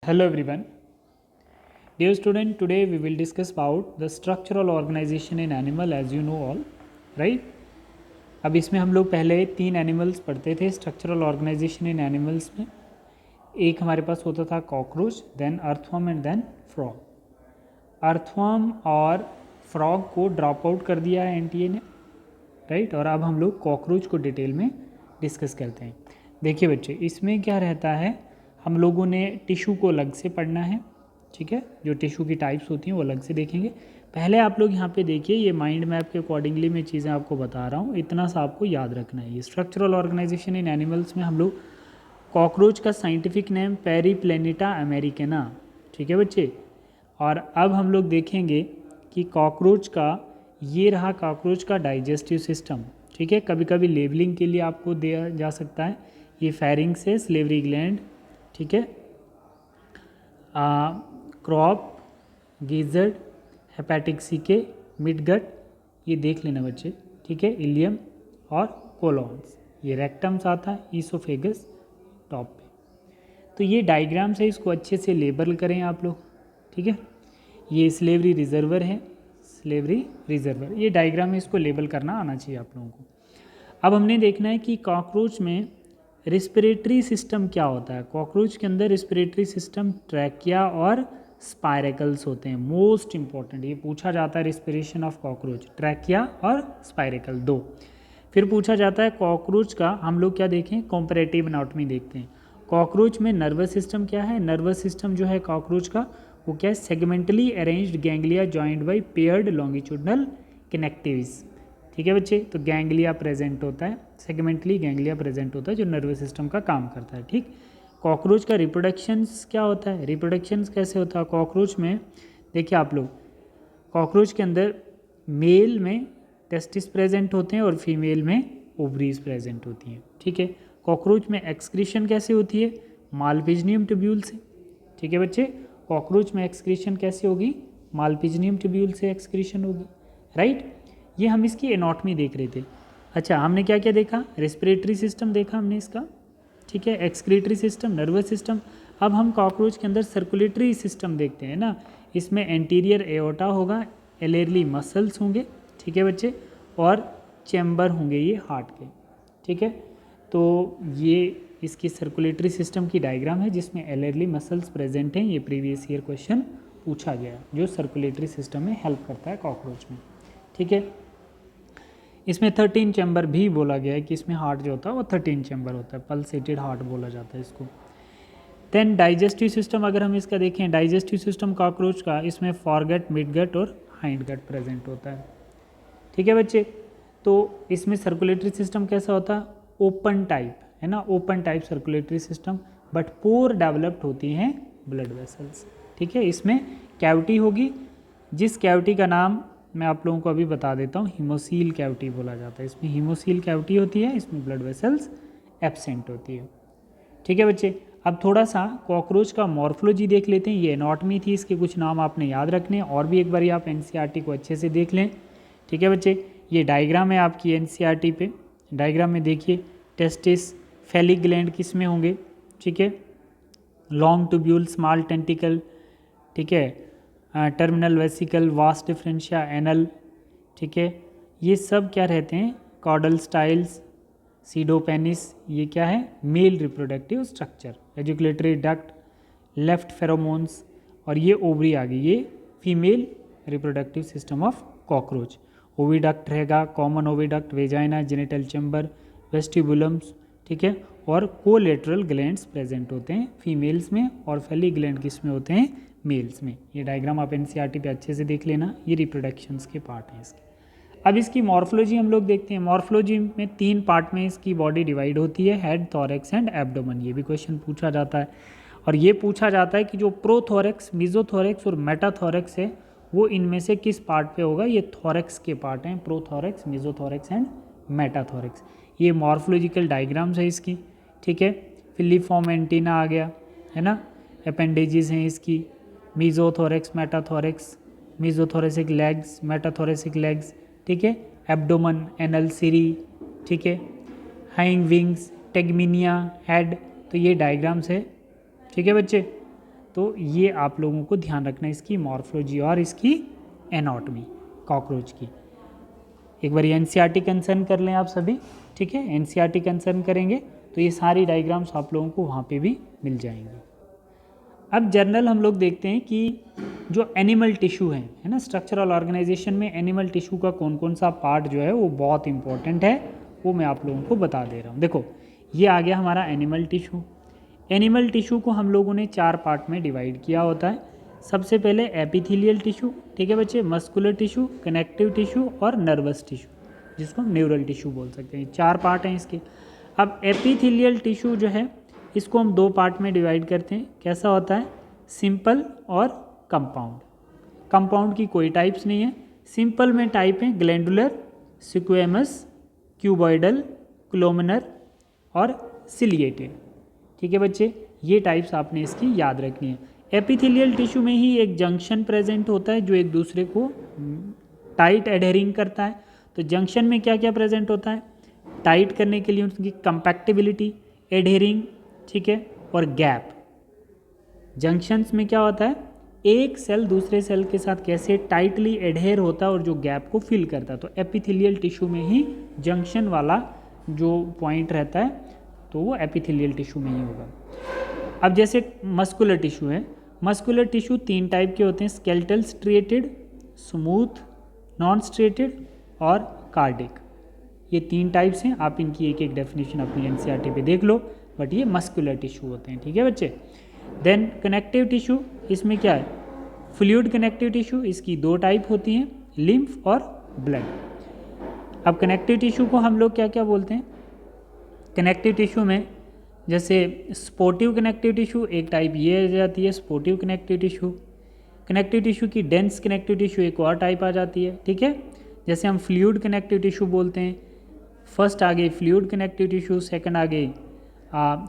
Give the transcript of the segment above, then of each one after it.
Hello everyone. Dear student, today we will discuss about the structural organization in animal as you know all, right? अब इसमें हम लोग पहले 3 animals पढ़ते थे स्ट्रक्चरल ऑर्गेनाइजेशन इन animals में। एक हमारे पास होता था cockroach, then earthworm and then frog. Earthworm और फ्रॉग को ड्रॉप आउट कर दिया है एनटीए ने, राइट? और अब हम लोग कॉकरोच को डिटेल में डिस्कस करते हैं। देखिए बच्चे, इसमें क्या रहता है, हम लोगों ने टिश्यू को अलग से पढ़ना है, ठीक है? जो टिश्यू की टाइप्स होती हैं वो अलग से देखेंगे। पहले आप लोग यहाँ पे देखिए, ये माइंड मैप के अकॉर्डिंगली मैं चीज़ें आपको बता रहा हूँ, इतना सा आपको याद रखना है। ये स्ट्रक्चरल ऑर्गेनाइजेशन इन एनिमल्स में हम लोग कॉकरोच का साइंटिफिक नेम पेरीप्लेनिटा अमेरिकना, ठीक है बच्चे? और अब हम लोग देखेंगे कि कॉकरोच का ये रहा कॉकरोच का डाइजेस्टिव सिस्टम, ठीक है? कभी कभी लेबलिंग के लिए आपको दिया जा सकता है। ये फेरिंग्स है, स्लेवरी ग्लैंड, ठीक है? क्रॉप, गीजर्ड, हेपेटिक सीके, मिडगट, ये देख लेना बच्चे, ठीक है? इलियम और कोलॉन्स, ये रेक्टम्स आता है, ईसोफेगस टॉप पे। तो ये डायग्राम्स है, इसको अच्छे से लेबल करें आप लोग, ठीक है? ये स्लेवरी रिजर्वर है, स्लेवरी रिजर्वर, ये डायग्राम है, इसको लेबल करना आना चाहिए आप लोगों को। अब हमने देखना है कि कॉकरोच में रिस्पिरेटरी सिस्टम क्या होता है। कॉकरोच के अंदर रिस्पिरेटरी सिस्टम ट्रैकिया और स्पायरेकल्स होते हैं। मोस्ट इंपॉर्टेंट ये पूछा जाता है, रिस्पिरेशन ऑफ कॉकरोच, ट्रैकिया और स्पायरेकल दो। फिर पूछा जाता है कॉकरोच का, हम लोग क्या देखें, कॉम्परेटिव एनाटॉमी देखते हैं। कॉकरोच में नर्वस सिस्टम क्या है, नर्वस सिस्टम जो है कॉकरोच का वो क्या है, segmentally arranged ganglia joined by paired longitudinal connectives, ठीक है बच्चे? तो गैंग्लिया प्रेजेंट होता है, सेगमेंटली गैंग्लिया प्रेजेंट होता है जो नर्वस सिस्टम का काम करता है, ठीक? कॉकरोच का रिप्रोडक्शंस क्या होता है, रिप्रोडक्शंस कैसे होता है कॉकरोच में? देखिए आप लोग, कॉकरोच के अंदर मेल में टेस्टिस प्रेजेंट होते हैं और फीमेल में ओवरीज प्रेजेंट होती हैं, ठीक है? कॉकरोच में एक्सक्रीशन कैसे होती है, मालपिजनियम ट्यूब्यूल से, ठीक है बच्चे? कॉकरोच में एक्सक्रीशन कैसे होगी, मालपिजनियम ट्यूब्यूल से एक्सक्रीशन होगी, राइट? ये हम इसकी एनाटॉमी देख रहे थे। अच्छा, हमने क्या क्या देखा, रेस्पिरेटरी सिस्टम देखा हमने इसका, ठीक है? Excretory system, nervous system. अब हम कॉकरोच के अंदर सर्कुलेटरी सिस्टम देखते हैं ना, इसमें एंटीरियर एओर्टा होगा, एलेरली मसल्स होंगे, ठीक है बच्चे? और चैम्बर होंगे ये हार्ट के, ठीक है? तो ये इसकी सर्कुलेटरी सिस्टम की डायग्राम है जिसमें एलेरली मसल्स प्रेजेंट हैं। ये प्रीवियस ईयर क्वेश्चन पूछा गया जो सर्कुलेटरी सिस्टम में हेल्प करता है कॉकरोच में, ठीक है? इसमें 13 चैम्बर भी बोला गया है कि इसमें हार्ट जो होता है वो 13 चैम्बर होता है, पल्सेटेड हार्ट बोला जाता है इसको। देन डाइजेस्टिव सिस्टम अगर हम इसका देखें, डाइजेस्टिव सिस्टम कॉकरोच का, इसमें फॉरगट, मिडगट और हाइंडगट प्रेजेंट होता है, ठीक है बच्चे? तो इसमें सर्कुलेटरी सिस्टम कैसा होता है, ओपन टाइप है ना, open type circulatory system, but poor developed होती हैं ब्लड वेसल्स, ठीक है? इसमें कैविटी होगी, जिस कैविटी का नाम मैं आप लोगों को अभी बता देता हूँ, हीमोसील कैविटी बोला जाता है। इसमें हीमोसील कैविटी होती है, इसमें ब्लड वेसल्स एब्सेंट होती है, ठीक है बच्चे? अब थोड़ा सा कॉकरोच का मॉर्फोलॉजी देख लेते हैं। ये एनाटॉमी थी, इसके कुछ नाम आपने याद रखने, और भी एक बार आप एनसीईआरटी को अच्छे से देख लें, ठीक है बच्चे? ये डायग्राम है आपकी एनसीईआरटी पे, डायग्राम में देखिए, टेस्टिस, फेलिक ग्लैंड किस में होंगे, ठीक है? लॉन्ग ट्यूब्यूल, स्मॉल टेंटिकल, ठीक है? Terminal vesicle, vast differentia, anal, ठीक है? ये सब क्या रहते हैं, कॉडल स्टाइल्स, सीडोपेनिस, ये क्या है, male reproductive structure, ejaculatory duct, left pheromones, और ये ओवरी आ गई, ये female reproductive system of cockroach. Oviduct रहेगा, common oviduct, vagina, genital chamber, vestibulums, ठीक है? और कोलेटरल ग्लैंड्स प्रेजेंट होते हैं फीमेल्स में, और फेलिक ग्लैंड किस में होते हैं, मेल्स में। ये डायग्राम आप एनसीईआरटी पे अच्छे से देख लेना, ये रिप्रोडक्शंस के पार्ट हैं इसके। अब इसकी मॉर्फोलॉजी हम लोग देखते हैं। मॉर्फोलॉजी में 3 पार्ट में इसकी बॉडी डिवाइड होती है, हेड, थॉरैक्स एंड एब्डोमेन। ये भी क्वेश्चन पूछा जाता है, और ये पूछा जाता है कि जो प्रोथोरैक्स, मेसोथोरैक्स और मेटाथोरैक्स है वो इनमें से किस पार्ट पे होगा। ये थोरैक्स के पार्ट हैं, प्रोथोरैक्स, मेसोथोरैक्स एंड मेटाथोरैक्स। ये मॉर्फोलॉजिकल डायग्राम्स है इसकी, ठीक है? फिलीफॉर्म एंटीना आ गया है ना, अपेंडेजेस हैं इसकी, मेसोथोरैक्स, मेटाथोरैक्स, मेसोथोरेसिक लेग्स, मेटाथोरेसिक लेग्स, ठीक है? एब्डोमन, एनल सीरी, ठीक है? हाइंग विंग्स, टेगमिनिया, हेड। तो ये डायग्राम्स है, ठीक है बच्चे? तो ये आप लोगों को ध्यान रखना है इसकी मॉर्फोलॉजी और इसकी एनाटॉमी कॉकरोच की। एक बार एनसीईआरटी कंसर्न कर लें आप सभी, ठीक है, एनसीईआरटी कंसर्न करेंगे तो ये सारी डायग्राम्स आप लोगों को वहाँ पे भी मिल जाएंगी। अब जनरल हम लोग देखते हैं कि जो एनिमल टिश्यू है ना, स्ट्रक्चरल ऑर्गेनाइजेशन में एनिमल टिश्यू का कौन कौन सा पार्ट जो है वो बहुत इंपॉर्टेंट है, वो मैं आप लोगों को बता दे रहा हूँ। देखो ये आ गया हमारा एनिमल टिश्यू। एनिमल टिश्यू को हम लोगों ने 4 पार्ट में डिवाइड किया होता है। सबसे पहले एपिथेलियल टिश्यू, ठीक है बच्चे, मस्कुलर टिश्यू, कनेक्टिव टिश्यू और नर्वस टिश्यू, जिसको हम न्यूरल टिश्यू बोल सकते हैं। 4 पार्ट हैं इसके। अब एपिथेलियल टिश्यू जो है इसको हम 2 पार्ट में डिवाइड करते हैं। कैसा होता है, सिंपल और कंपाउंड। कंपाउंड की कोई टाइप्स नहीं है, सिंपल में टाइप है ग्लैंडुलर, स्क्वेमस, क्यूबॉइडल, क्लोमिनर और सिलिएटेड, ठीक है बच्चे, ये टाइप्स आपने इसकी याद रखनी है। एपिथेलियल टिश्यू में ही एक जंक्शन प्रेजेंट होता है जो एक दूसरे को टाइट एडहेरिंग करता है। तो जंक्शन में क्या क्या प्रेजेंट होता है, टाइट करने के लिए उनकी कंपैक्टिबिलिटी, एडहेरिंग, ठीक है, और गैप। जंक्शंस में क्या होता है, एक सेल दूसरे सेल के साथ कैसे टाइटली एडहेर होता है और जो गैप को फिल करता है। तो एपिथेलियल टिश्यू में ही जंक्शन वाला जो पॉइंट रहता है तो वो एपिथेलियल टिश्यू में ही होगा। अब जैसे मस्कुलर टिश्यू है, मस्कुलर टिश्यू 3 टाइप के होते हैं, skeletal striated, smooth non striated और कार्डिक। ये 3 टाइप्स हैं, आप इनकी एक एक डेफिनेशन अपनी एनसीईआरटी पे देख लो, बट ये मस्कुलर टिश्यू होते हैं, ठीक है बच्चे। देन कनेक्टिव टिश्यू, इसमें क्या है, फ्लूइड कनेक्टिव टिश्यू, इसकी 2 टाइप होती हैं, लिम्फ और ब्लड। अब कनेक्टिव टिश्यू को हम लोग क्या क्या बोलते हैं, कनेक्टिव टिश्यू में जैसे स्पोर्टिव कनेक्टिव टिश्यू एक टाइप ये आ जाती है, sportive connective tissue. Connective tissue की डेंस कनेक्टिव टिश्यू एक और टाइप आ जाती है, ठीक है, जैसे हम फ्लूइड कनेक्टिव टिश्यू बोलते हैं। फर्स्ट आ गई फ्लूइड कनेक्टिव टिश्यू, सेकंड आ गई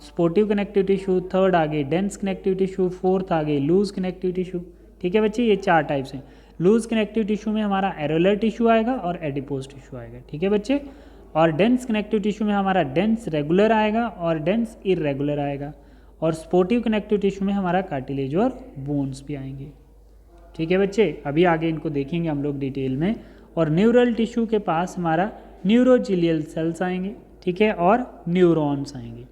स्पोर्टिव कनेक्टिव टिश्यू, थर्ड आ गई डेंस कनेक्टिव टिश्यू, फोर्थ आ गई लूज कनेक्टिव टिश्यू, ठीक है बच्चे, ये 4 टाइप्स हैं। लूज कनेक्टिव टिश्यू में हमारा एरोलर टिश्यू आएगा और एडिपोज टिश्यू आएगा, ठीक है बच्चे। और डेंस कनेक्टिव टिश्यू में हमारा डेंस रेगुलर आएगा और डेंस इरेगुलर आएगा। और स्पोर्टिव कनेक्टिव टिश्यू में हमारा कार्टिलेज और बोन्स भी आएंगे, ठीक है बच्चे। अभी आगे इनको देखेंगे हम लोग डिटेल में। और न्यूरल टिश्यू के पास हमारा न्यूरोजिलियल सेल्स आएंगे, ठीक है, और न्यूरॉन्स आएंगे,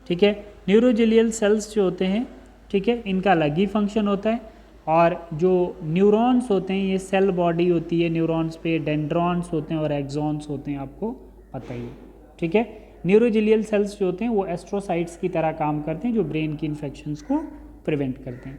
ठीक है। न्यूरोजिलियल सेल्स जो होते हैं, ठीक है, इनका अलग ही फंक्शन होता है। और जो न्यूरॉन्स होते हैं ये सेल बॉडी होती है, न्यूरॉन्स पे डेंड्रॉन्स होते हैं और एक्सॉन्स होते हैं, आपको पता ही है, ठीक है। न्यूरोजिलियल सेल्स जो होते हैं वो एस्ट्रोसाइट्स की तरह काम करते हैं जो ब्रेन की इन्फेक्शंस को प्रिवेंट करते हैं।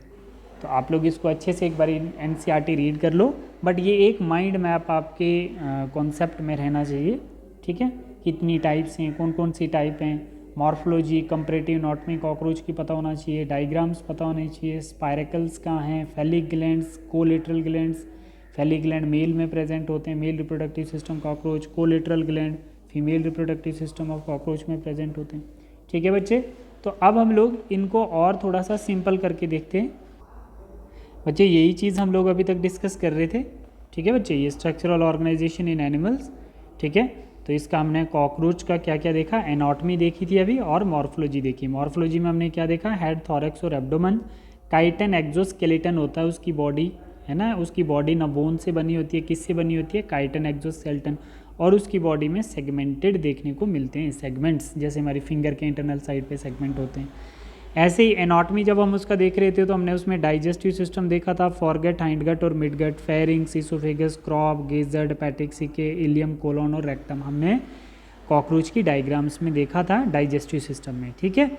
तो आप लोग इसको अच्छे से एक बार एनसीईआरटी रीड कर लो, बट ये एक माइंड मैप आपके कॉन्सेप्ट में रहना चाहिए, ठीक है। कितनी टाइप्स हैं, कौन कौन सी टाइप हैं, मॉर्फोलॉजी, कंपैरेटिव एनाटॉमी कॉकरोच की पता होना चाहिए, डायग्राम्स पता होने चाहिए, स्पायरेकल्स कहाँ हैं, phallic glands, collateral glands. Phallic gland male में प्रेजेंट होते हैं, male reproductive system cockroach, collateral gland female reproductive system of cockroach में प्रेजेंट होते हैं, ठीक है बच्चे। तो अब हम लोग इनको और थोड़ा सा सिंपल करके देखते हैं बच्चे। यही चीज़ हम लोग अभी तक डिस्कस कर रहे थे, ठीक है बच्चे, ये स्ट्रक्चरल ऑर्गेनाइजेशन इन एनिमल्स, ठीक है। तो इसका हमने कॉकरोच का क्या क्या देखा, एनाटॉमी देखी थी अभी, और मॉर्फोलॉजी देखी। मॉर्फोलॉजी में हमने क्या देखा, हेड, थॉरैक्स और एब्डोमेन। काइटन एक्सोस्केलेटन होता है उसकी बॉडी, है ना, उसकी बॉडी ना बोन से बनी होती है, किससे बनी होती है, काइटन एक्सोस्केलेटन। और उसकी बॉडी में सेगमेंटेड देखने को मिलते हैं सेगमेंट्स, जैसे हमारी फिंगर के इंटरनल साइड पे सेगमेंट होते हैं। ऐसे ही एनाटॉमी जब हम उसका देख रहे थे तो हमने उसमें डाइजेस्टिव सिस्टम देखा था, फॉरगट, हाइंडगट और midgut, pharynx, oesophagus, crop, gizzard, hepatic caeca, ileum, colon और रेक्टम हमने कॉकरोच की डायग्राम्स में देखा था डाइजेस्टिव सिस्टम में, ठीक है।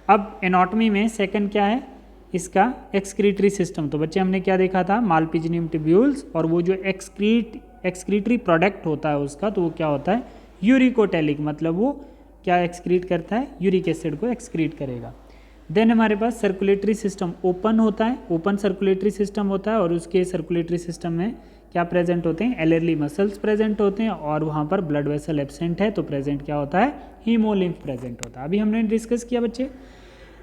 अब एनाटॉमी में सेकंड क्या है, इसका एक्सक्रीटरी सिस्टम। तो बच्चे हमने क्या देखा था, मालपिजनियम ट्यूब्यूल्स, और वो जो एक्सक्रीटरी प्रोडक्ट होता है उसका, तो वो क्या होता है, यूरिकोटेलिक, मतलब वो क्या एक्सक्रीट करता है, यूरिक एसिड को एक्सक्रीट करेगा। देन हमारे पास सर्कुलेटरी सिस्टम ओपन होता है, ओपन सर्कुलेटरी सिस्टम होता है, और उसके सर्कुलेटरी सिस्टम में क्या प्रेजेंट होते हैं, एलर्ली मसल्स प्रेजेंट होते हैं, और वहाँ पर ब्लड वेसल एब्सेंट है तो प्रेजेंट क्या होता है, हीमोलिम्फ प्रेजेंट होता है। अभी हमने डिस्कस किया बच्चे।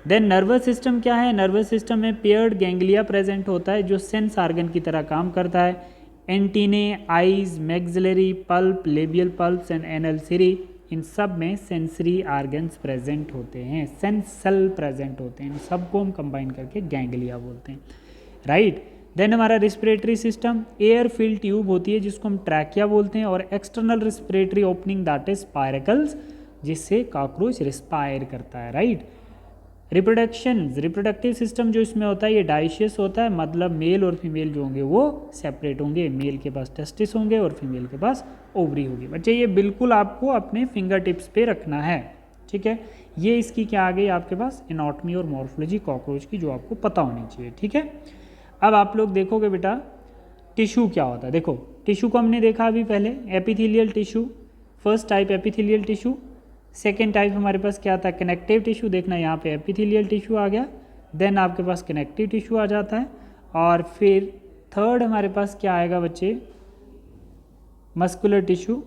देन नर्वस सिस्टम क्या है, नर्वस सिस्टम में पेयर्ड गैंग्लिया प्रेजेंट होता है जो सेंस आर्गन की तरह काम करता है। Antennae, eyes, maxillary, palp, labial palps and anal cerci, इन सब में सेंसरी आर्गन्स प्रेजेंट होते हैं, सेंस सेल प्रेजेंट होते हैं, इन सबको हम कंबाइन करके गैंग्लिया बोलते हैं, राइट। देन हमारा respiratory system, air filled tube होती है जिसको हम ट्रैकिया बोलते हैं, और external respiratory opening that is spiracles, जिससे कॉकरोच रिस्पायर करता है, राइट। रिप्रोडक्टिव सिस्टम जो इसमें होता है ये डाइशियस होता है, मतलब मेल और फीमेल जो होंगे वो सेपरेट होंगे, मेल के पास टेस्टिस होंगे और फीमेल के पास ओवरी होगी। बच्चे ये बिल्कुल आपको अपने फिंगर टिप्स पे रखना है, ठीक है। ये इसकी क्या आ गई आपके पास एनाटॉमी और मॉर्फोलॉजी कॉकरोच की, जो आपको पता होनी चाहिए, ठीक है। अब आप लोग देखोगे बेटा टिश्यू क्या होता है। देखो टिश्यू को हमने देखा अभी पहले, epithelial tissue, first type epithelial tissue. Second type हमारे पास क्या आता है कनेक्टिव टिश्यू, देखना यहाँ पे एपिथेलियल टिश्यू आ गया, देन आपके पास कनेक्टिव टिश्यू आ जाता है, और फिर थर्ड हमारे पास क्या आएगा बच्चे मस्कुलर टिश्यू,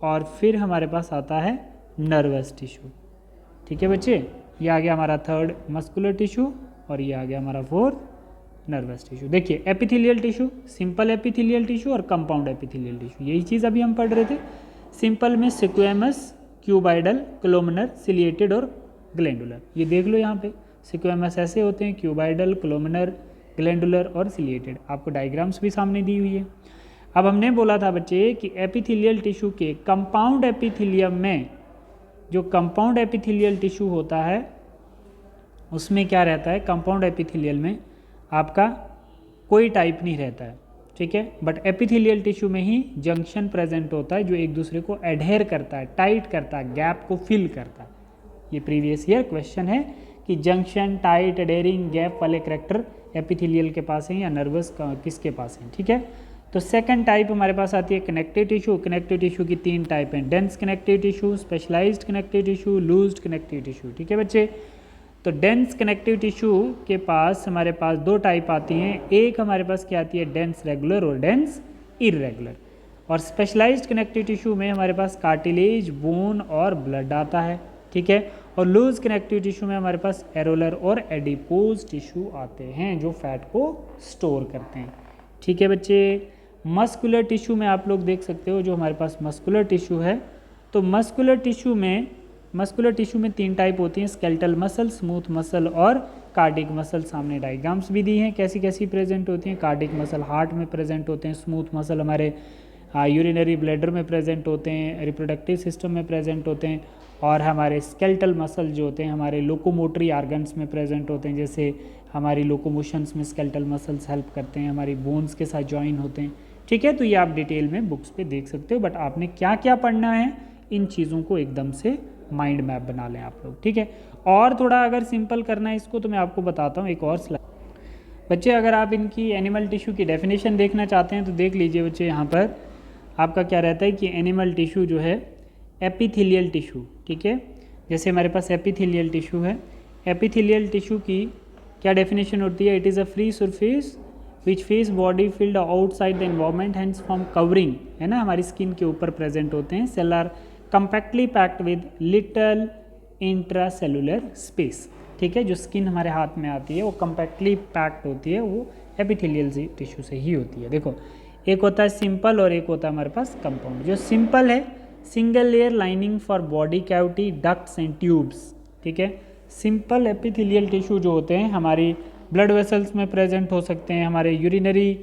और फिर हमारे पास आता है नर्वस टिश्यू, ठीक है बच्चे। ये आ गया हमारा थर्ड मस्कुलर टिश्यू, और ये आ गया हमारा फोर्थ नर्वस टिश्यू। देखिए epithelial tissue, simple epithelial tissue और कंपाउंड एपिथेलियल टिश्यू, यही चीज़ अभी हम पढ़ रहे थे। सिंपल में सिक्वेमस, क्यूबाइडल, कोलोमनर, सिलिएटेड और ग्लैंडुलर, ये देख लो यहाँ पे सिक्वेमस ऐसे होते हैं, क्यूबाइडल, कोलोमनर, ग्लैंडुलर और सिलिएटेड, आपको डायग्राम्स भी सामने दी हुई है। अब हमने बोला था बच्चे कि एपिथेलियल टिश्यू के कंपाउंड एपिथेलियम में, जो कंपाउंड एपिथेलियल टिश्यू होता है उसमें क्या रहता है, कंपाउंड एपिथेलियल में आपका कोई टाइप नहीं रहता है, ठीक है, बट एपिथेलियल टिश्यू में ही जंक्शन प्रेजेंट होता है जो एक दूसरे को एडहेयर करता है, टाइट करता है, गैप को फिल करता है। ये प्रीवियस ईयर क्वेश्चन है कि जंक्शन, टाइट, एडहेरिंग, गैप वाले करेक्टर एपिथेलियल के पास हैं या नर्वस किसके पास हैं, ठीक है। तो सेकंड टाइप हमारे पास आती है कनेक्टिव टिश्यू। कनेक्टिव टिश्यू की तीन टाइप हैं, dense connective tissue, specialised connective tissue, loosed connective tissue, ठीक है बच्चे। तो डेंस कनेक्टिव टिश्यू के पास हमारे पास दो टाइप आती हैं, एक हमारे पास क्या आती है डेंस रेगुलर और डेंस इरेगुलर, और स्पेशलाइज्ड कनेक्टिव टिश्यू में हमारे पास कार्टिलेज, बोन और ब्लड आता है, ठीक है। और लूज कनेक्टिव टिश्यू में हमारे पास एरोलर और एडिपोज टिश्यू आते हैं जो फैट को स्टोर करते हैं, ठीक है बच्चे। मस्कुलर टिश्यू में आप लोग देख सकते हो जो हमारे पास मस्कुलर टिश्यू है, तो मस्कुलर टिश्यू में तीन टाइप होती हैं, स्केलेटल मसल, स्मूथ मसल और कार्डिक मसल। सामने डायग्राम्स भी दी हैं कैसी कैसी प्रेजेंट होती हैं। कार्डिक मसल हार्ट में प्रेजेंट होते हैं, स्मूथ मसल हमारे यूरिनरी ब्लैडर में प्रेजेंट होते हैं, रिप्रोडक्टिव सिस्टम में प्रेजेंट होते हैं, और हमारे स्केलेटल मसल जो होते हैं हमारे लोकोमोटरी आर्गन्स में प्रेजेंट होते हैं, जैसे हमारी लोकोमोशंस में स्केलेटल मसल्स हेल्प करते हैं, हमारी बोन्स के साथ ज्वाइन होते हैं, ठीक है। तो ये आप डिटेल में बुक्स पे देख सकते हो, बट आपने क्या क्या पढ़ना है इन चीज़ों को एकदम से माइंड मैप बना लें आप लोग, ठीक है। और थोड़ा अगर सिंपल करना है इसको तो मैं आपको बताता हूँ एक और स्लाइड। बच्चे अगर आप इनकी एनिमल टिश्यू की डेफिनेशन देखना चाहते हैं तो देख लीजिए बच्चे, यहाँ पर आपका क्या रहता है कि एनिमल टिश्यू जो है एपिथेलियल टिश्यू, ठीक है। जैसे हमारे पास एपिथेलियल टिश्यू है, एपिथेलियल टिश्यू की क्या डेफिनेशन होती है, it is a free surface which face body field outside the environment hence from covering, है ना, हमारी स्किन के ऊपर प्रेजेंट होते हैं। Cell are compactly packed with little intracellular space, ठीक है। जो स्किन हमारे हाथ में आती है वो कंपैक्टली पैक्ड होती है, वो एपिथेलियल टिश्यू से ही होती है। देखो एक होता है सिंपल और एक होता है हमारे पास कंपाउंड। जो सिंपल है single layer lining for body cavity, ducts and tubes, ठीक है। सिंपल एपिथेलियल टिश्यू जो होते हैं हमारी ब्लड वेसल्स में प्रेजेंट हो सकते हैं, हमारे यूरिनरी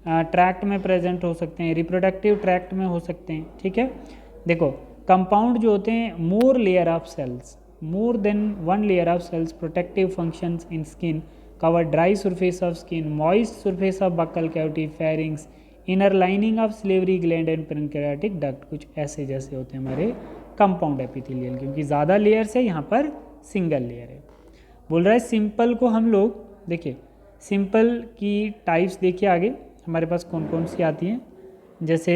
ट्रैक्ट में प्रेजेंट हो सकते हैं, रिप्रोडक्टिव ट्रैक्ट में हो सकते हैं, ठीक है। देखो कंपाउंड जो होते हैं more layer of cells, more than one layer of cells, protective functions in skin, cover dry surface of skin, moist surface of buccal cavity, pharynx, inner lining of salivary gland and pancreatic duct, कुछ ऐसे जैसे होते हैं हमारे compound epithelial, क्योंकि ज़्यादा layers है, यहाँ पर सिंगल लेयर है। बोल रहा है सिंपल को हम लोग देखिए, सिंपल की टाइप्स देखिए आगे हमारे पास कौन कौन सी आती हैं। जैसे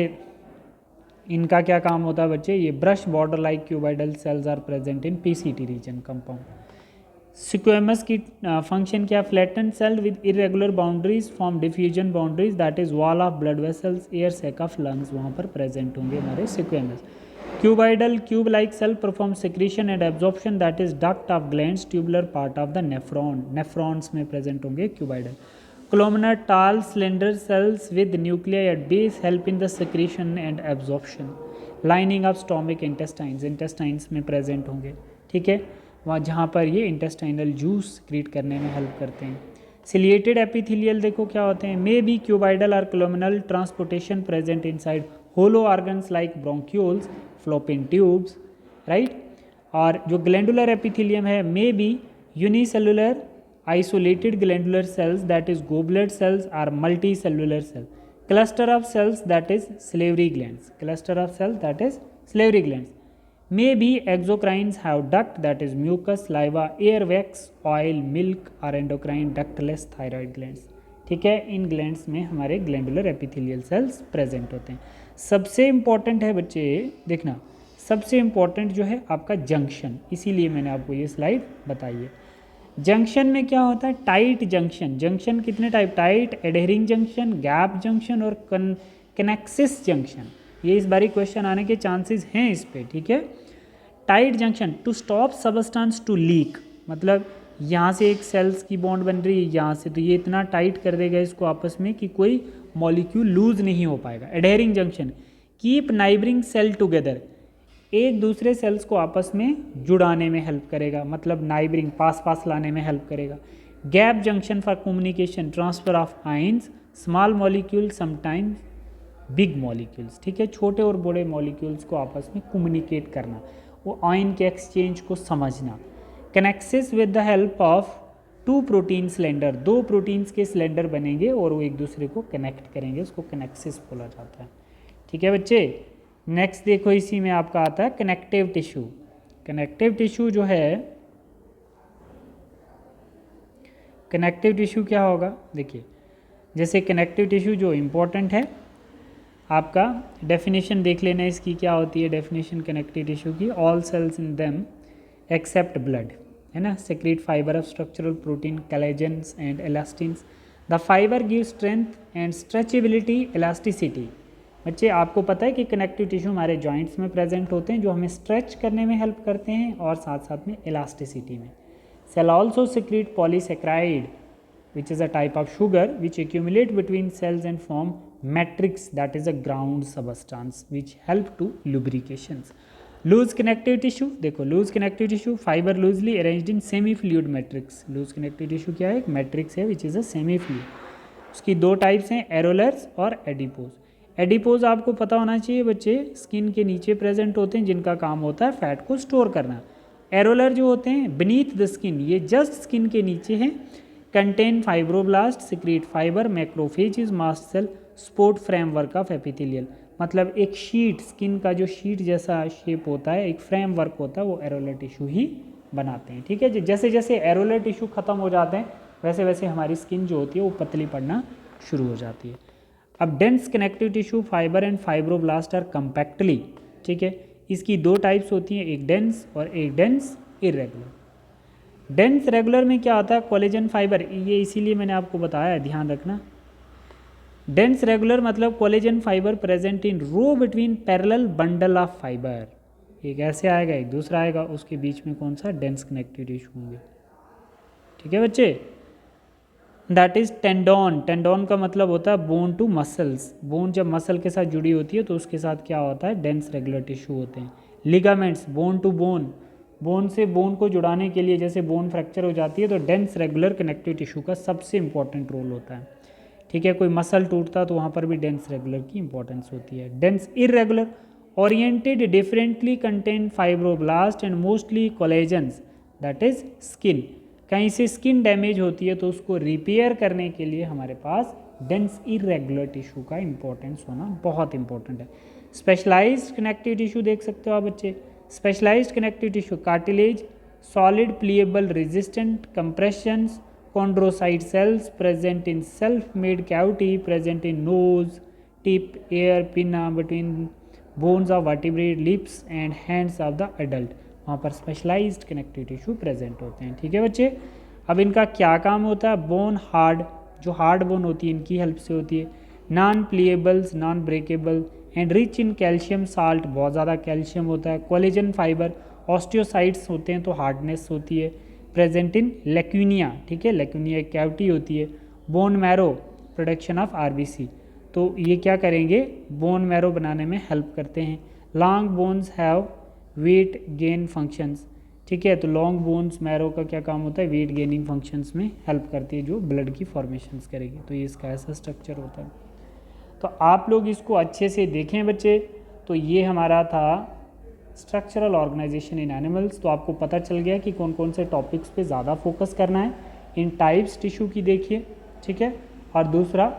इनका क्या काम होता है बच्चे, ये brush border like cuboidal cells are present in PCT region compound. Squamous की फंक्शन क्या, flatten cell with irregular boundaries form diffusion boundaries, that is wall of blood vessels, air sac of lungs, वहाँ पर present होंगे हमारे squamous. Cuboidal cube like cell perform secretion and absorption, that is duct of glands, tubular part of the nephron, nephrons में present होंगे cuboidal. Columnar tall slender sales with nuclei at base help in the secretion and absorption. Lining of stomach intestines में present होंगे, ठीक है, वहाँ जहाँ पर ये इंटेस्टाइनल जूस सीक्रेट करने में हेल्प करते हैं। सिलिएटेड एपिथेलियल देखो क्या होते हैं, मे बी क्यूबाइडल और columnar transportation present inside hollow organs like bronchioles, fallopian tubes, right. और जो ग्लैंडुलर एपिथेलियम है, may be unicellular isolated glandular cells that is goblet cells or multicellular cell, cluster of cells that is salivary glands, maybe exocrines have duct that is mucus, saliva, airwax, oil, milk or endocrine ductless thyroid glands, ठीक है। इन glands में हमारे glandular epithelial cells present होते हैं। सबसे important है बच्चे देखना, सबसे इंपॉर्टेंट जो है आपका जंक्शन, इसीलिए मैंने आपको ये स्लाइड बताई है। जंक्शन में क्या होता है, टाइट जंक्शन। जंक्शन कितने type, tight, adhering junction, gap junction और कनेक्सिस जंक्शन। ये इस बारी क्वेश्चन आने के चांसेस हैं इस पे, ठीक है। Tight junction to stop substance to leak, मतलब यहाँ से एक सेल्स की बॉन्ड बन रही है यहाँ से, तो ये इतना टाइट कर देगा इसको आपस में कि कोई मॉलिक्यूल लूज नहीं हो पाएगा। Adhering junction keep neighbouring cell together, एक दूसरे सेल्स को आपस में जुड़ाने में हेल्प करेगा, मतलब नाइबरिंग, पास पास लाने में हेल्प करेगा। Gap junction for communication, transfer of ions, small molecule sometimes big molecules, ठीक है, छोटे और बड़े मॉलिक्यूल्स को आपस में कम्युनिकेट करना, वो आयन के एक्सचेंज को समझना। Connexins with the help of two protein cylinder, दो प्रोटीन्स के सिलेंडर बनेंगे और वो एक दूसरे को कनेक्ट करेंगे, उसको कनेक्सिस बोला जाता है, ठीक है बच्चे। नेक्स्ट देखो, इसी में आपका आता है कनेक्टिव टिश्यू। कनेक्टिव टिश्यू जो है, कनेक्टिव टिश्यू क्या होगा, देखिए जैसे कनेक्टिव टिश्यू जो इम्पोर्टेंट है आपका, डेफिनेशन देख लेना इसकी क्या होती है। डेफिनेशन कनेक्टिव टिश्यू की, all cells in them except blood, है ना, secrete fibre of structural protein, collagens and elastins. The fibre give strength and stretchability, elasticity. बच्चे आपको पता है कि कनेक्टिव टिश्यू हमारे जॉइंट्स में प्रेजेंट होते हैं जो हमें स्ट्रेच करने में हेल्प करते हैं और साथ साथ में इलास्टिसिटी में। Cell also secrete polysaccharide which is a type of sugar which accumulate between cells and form matrix that is a ground substance which help to lubrications. Loose connective tissue देखो, loose connective tissue fibre loosely arranged in semi fluid matrix. Loose connective tissue क्या है, एक matrix है which is a semi fluid. उसकी दो types हैं, एरोलर्स और adipose. Adipose आपको पता होना चाहिए बच्चे, स्किन के नीचे प्रेजेंट होते हैं जिनका काम होता है फैट को स्टोर करना। एरोलर जो होते हैं बीनीथ द स्किन, ये जस्ट स्किन के नीचे हैं। Contain fibroblast, secrete fibre, macrophages, mast cell, support framework of epithelial, मतलब एक शीट, स्किन का जो शीट जैसा शेप होता है, एक फ्रेमवर्क होता है, वो एरोलर टिश्यू ही बनाते हैं, ठीक है। जैसे जैसे एरोलर टिश्यू खत्म हो जाते हैं वैसे वैसे हमारी स्किन जो होती है वो पतली पड़ना शुरू हो जाती है। अब dense connective tissue fibre and fibroblast are compactly, ठीक है, इसकी दो टाइप्स होती हैं, एक डेंस और एक डेंस इरेगुलर। डेंस रेगुलर में क्या आता है, कोलेजन फाइबर, ये इसीलिए मैंने आपको बताया, ध्यान रखना। डेंस रेगुलर मतलब collagen fibre present in row between parallel bundle of fibre, एक ऐसे आएगा एक दूसरा आएगा, उसके बीच में कौन सा, डेंस कनेक्टिव टिश्यू होंगे, ठीक है बच्चे। दैट इज टेंडोन, टेंडोन का मतलब होता है बोन टू मसल्स, बोन जब मसल के साथ जुड़ी होती है तो उसके साथ क्या होता है, डेंस रेगुलर टिश्यू होते हैं। Ligaments, bone to bone, bone से बोन को जुड़ाने के लिए, जैसे बोन फ्रैक्चर हो जाती है तो डेंस रेगुलर कनेक्टिव टिश्यू का सबसे इंपॉर्टेंट रोल होता है, ठीक है। कोई मसल टूटता तो वहाँ पर भी डेंस रेगुलर की इंपॉर्टेंस होती है। Dense irregular oriented differently contain fibroblast and mostly collagens, that is skin. कहीं से स्किन डैमेज होती है तो उसको रिपेयर करने के लिए हमारे पास डेंस इरेगुलर टिश्यू का इंपॉर्टेंस होना बहुत इंपॉर्टेंट है। स्पेशलाइज्ड कनेक्टिव टिश्यू देख सकते हो आप बच्चे, specialised connective tissue cartilage, solid pliable resistant compressions, chondrocyte cells present in self-made cavity present in nose, tip, ear, pinna between bones of vertebrate, lips and hands of the adult, वहाँ पर specialised connective tissue present होते हैं, ठीक है बच्चे। अब इनका क्या काम होता है, बोन हार्ड, जो हार्ड बोन होती है इनकी हेल्प से होती है। Non pliables, non breakable and rich in calcium salt, बहुत ज़्यादा कैल्शियम होता है। कोलेजन फाइबर, ऑस्टियोसाइट्स होते हैं तो हार्डनेस होती है। प्रेजेंट इन लेक्यूनिया, ठीक है, लेक्यूनिया एक कैविटी होती है। Bone marrow, production of RBC, तो ये क्या करेंगे, बोन मैरो बनाने में हेल्प करते हैं। Long bones have weight gain functions, ठीक है। तो लॉन्ग बोन्स मैरो का क्या काम होता है, वेट गेनिंग फंक्शंस में हेल्प करती है, जो ब्लड की फॉर्मेशंस करेगी। तो ये इसका ऐसा स्ट्रक्चर होता है। तो आप लोग इसको अच्छे से देखें बच्चे। तो ये हमारा था स्ट्रक्चरल ऑर्गेनाइजेशन इन एनिमल्स। तो आपको पता चल गया कि कौन कौन से टॉपिक्स पे ज़्यादा फोकस करना है। इन टाइप्स टिश्यू की देखिए, ठीक है। और दूसरा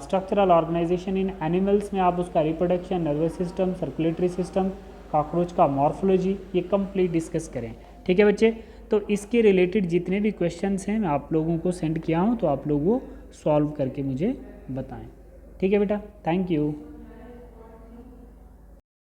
स्ट्रक्चरल ऑर्गेनाइजेशन इन एनिमल्स में आप उसका reproduction, nervous system, circulatory system, cockroach का मॉर्फोलॉजी, ये कंप्लीट डिस्कस करें, ठीक है बच्चे। तो इसके रिलेटेड जितने भी क्वेश्चंस हैं मैं आप लोगों को सेंड किया हूँ, तो आप लोग वो सॉल्व करके मुझे बताएं, ठीक है बेटा। Thank you.